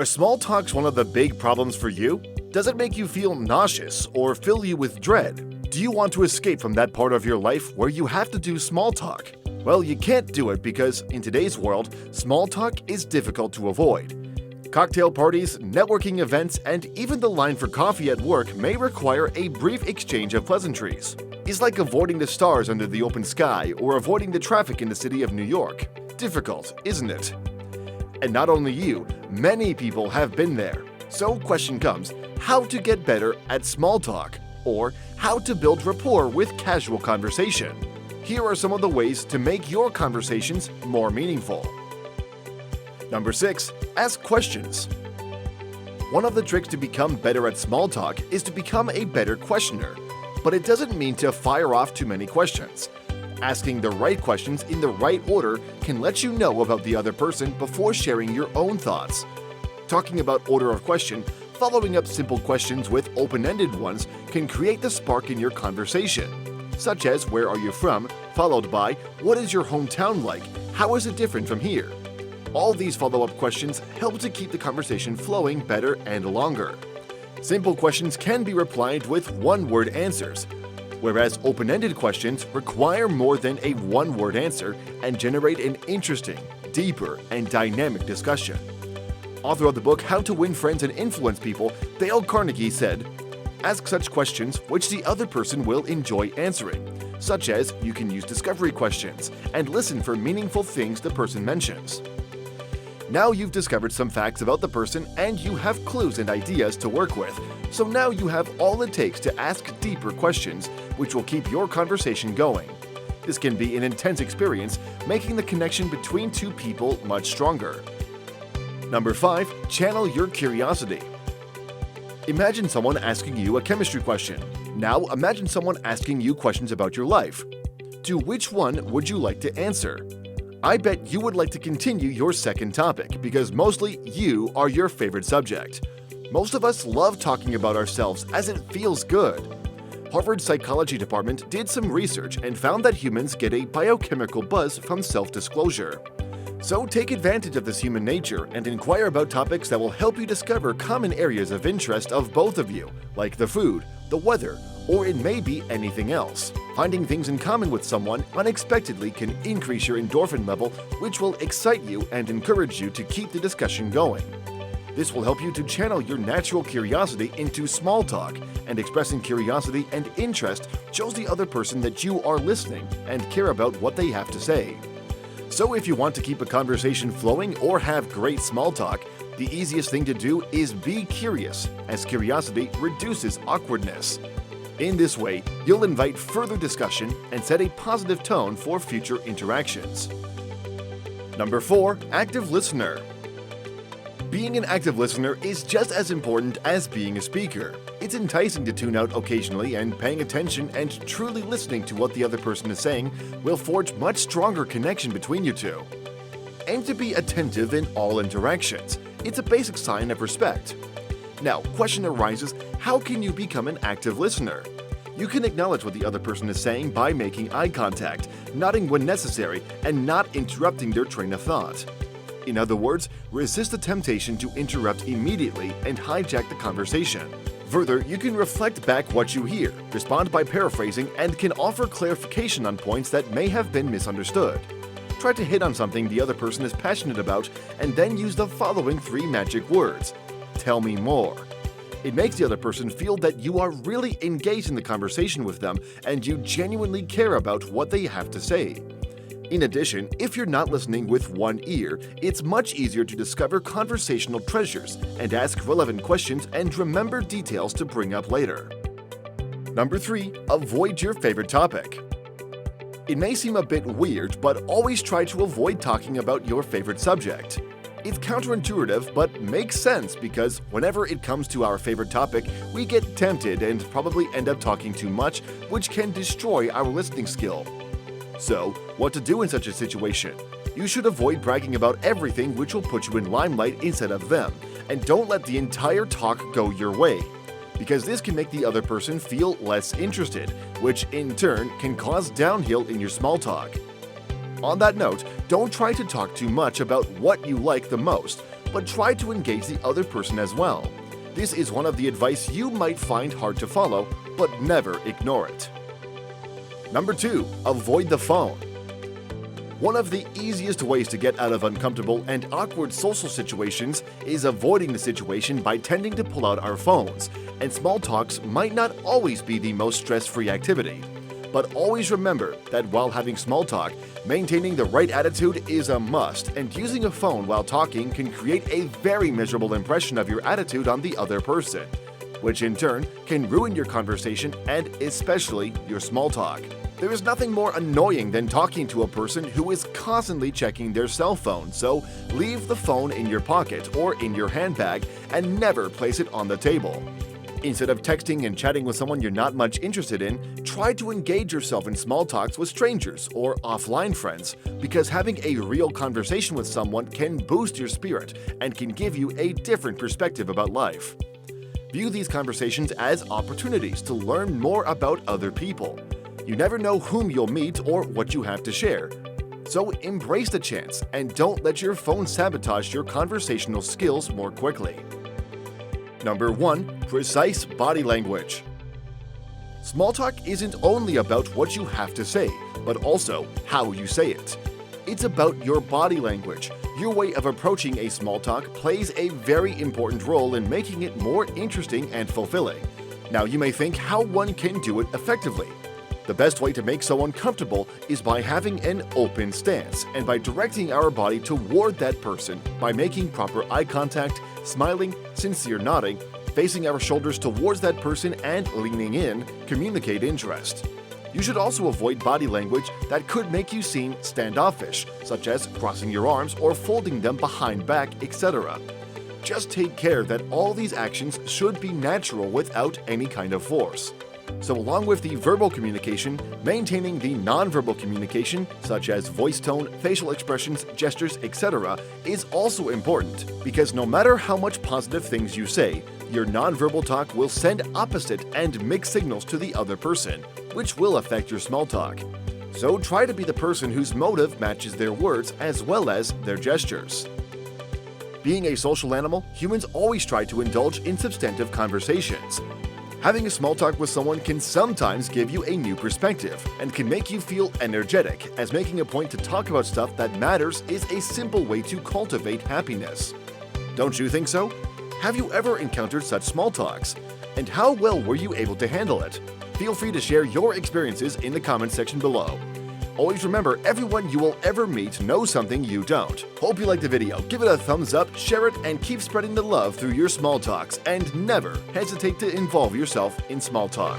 Are small talks one of the big problems for you? Does it make you feel nauseous or fill you with dread? Do you want to escape from that part of your life where you have to do small talk? Well, you can't do it because in today's world, small talk is difficult to avoid. Cocktail parties, networking events, and even the line for coffee at work may require a brief exchange of pleasantries. It's like avoiding the stars under the open sky or avoiding the traffic in the city of New York. Difficult, isn't it? And not only you, many people have been there. So question comes, how to get better at small talk, or how to build rapport with casual conversation. Here are some of the ways to make your conversations more meaningful. Number 6. Ask questions. One of the tricks to become better at small talk is to become a better questioner. But it doesn't mean to fire off too many questions. Asking the right questions in the right order can let you know about the other person before sharing your own thoughts. Talking about order of question, following up simple questions with open-ended ones can create the spark in your conversation, such as where are you from, followed by what is your hometown like, how is it different from here? All these follow-up questions help to keep the conversation flowing better and longer. Simple questions can be replied with one-word answers, whereas open-ended questions require more than a one-word answer and generate an interesting, deeper, and dynamic discussion. Author of the book How to Win Friends and Influence People, Dale Carnegie said, "Ask such questions which the other person will enjoy answering, such as you can use discovery questions and listen for meaningful things the person mentions." Now you've discovered some facts about the person and you have clues and ideas to work with, so now you have all it takes to ask deeper questions, which will keep your conversation going. This can be an intense experience, making the connection between two people much stronger. Number 5. Channel your curiosity. Imagine someone asking you a chemistry question. Now imagine someone asking you questions about your life. To which one would you like to answer? I bet you would like to continue your second topic because mostly you are your favorite subject. Most of us love talking about ourselves as it feels good. Harvard's psychology department did some research and found that humans get a biochemical buzz from self-disclosure. So take advantage of this human nature and inquire about topics that will help you discover common areas of interest of both of you, like the food, the weather, or it may be anything else. Finding things in common with someone unexpectedly can increase your endorphin level, which will excite you and encourage you to keep the discussion going. This will help you to channel your natural curiosity into small talk, and expressing curiosity and interest shows the other person that you are listening and care about what they have to say. So if you want to keep a conversation flowing or have great small talk, the easiest thing to do is be curious, as curiosity reduces awkwardness. In this way, you'll invite further discussion and set a positive tone for future interactions. Number 4. Active listener. Being an active listener is just as important as being a speaker. It's enticing to tune out occasionally, and paying attention and truly listening to what the other person is saying will forge much stronger connection between you two. Aim to be attentive in all interactions. It's a basic sign of respect. Now, question arises, how can you become an active listener? You can acknowledge what the other person is saying by making eye contact, nodding when necessary, and not interrupting their train of thought. In other words, resist the temptation to interrupt immediately and hijack the conversation. Further, you can reflect back what you hear, respond by paraphrasing, and can offer clarification on points that may have been misunderstood. Try to hit on something the other person is passionate about, and then use the following 3 magic words. Tell me more. It makes the other person feel that you are really engaged in the conversation with them and you genuinely care about what they have to say. In addition, if you're not listening with one ear, it's much easier to discover conversational treasures and ask relevant questions and remember details to bring up later. Number 3. Avoid your favorite topic. It may seem a bit weird, but always try to avoid talking about your favorite subject. It's counterintuitive, but makes sense because whenever it comes to our favorite topic, we get tempted and probably end up talking too much, which can destroy our listening skill. So, what to do in such a situation? You should avoid bragging about everything which will put you in limelight instead of them, and don't let the entire talk go your way, because this can make the other person feel less interested, which in turn can cause downhill in your small talk. On that note, don't try to talk too much about what you like the most, but try to engage the other person as well. This is one of the advice you might find hard to follow, but never ignore it. Number 2. Avoid the phone. One of the easiest ways to get out of uncomfortable and awkward social situations is avoiding the situation by tending to pull out our phones, and small talks might not always be the most stress-free activity. But always remember that while having small talk, maintaining the right attitude is a must, and using a phone while talking can create a very miserable impression of your attitude on the other person, which in turn can ruin your conversation and especially your small talk. There is nothing more annoying than talking to a person who is constantly checking their cell phone, so leave the phone in your pocket or in your handbag and never place it on the table. Instead of texting and chatting with someone you're not much interested in, try to engage yourself in small talks with strangers or offline friends, because having a real conversation with someone can boost your spirit and can give you a different perspective about life. View these conversations as opportunities to learn more about other people. You never know whom you'll meet or what you have to share. So embrace the chance and don't let your phone sabotage your conversational skills more quickly. Number 1. Precise body language. Small talk isn't only about what you have to say, but also how you say it. It's about your body language. Your way of approaching a small talk plays a very important role in making it more interesting and fulfilling. Now you may think how one can do it effectively. The best way to make someone comfortable is by having an open stance and by directing our body toward that person by making proper eye contact, smiling, sincere nodding, facing our shoulders towards that person and leaning in, communicate interest. You should also avoid body language that could make you seem standoffish, such as crossing your arms or folding them behind back, etc. Just take care that all these actions should be natural without any kind of force. So along with the verbal communication, maintaining the nonverbal communication, such as voice tone, facial expressions, gestures, etc., is also important, because no matter how much positive things you say, your nonverbal talk will send opposite and mixed signals to the other person, which will affect your small talk. So try to be the person whose motive matches their words as well as their gestures. Being a social animal, humans always try to indulge in substantive conversations. Having a small talk with someone can sometimes give you a new perspective and can make you feel energetic, as making a point to talk about stuff that matters is a simple way to cultivate happiness. Don't you think so? Have you ever encountered such small talks? And how well were you able to handle it? Feel free to share your experiences in the comments section below. Always remember, everyone you will ever meet knows something you don't. Hope you liked the video. Give it a thumbs up, share it, and keep spreading the love through your small talks. And never hesitate to involve yourself in small talk.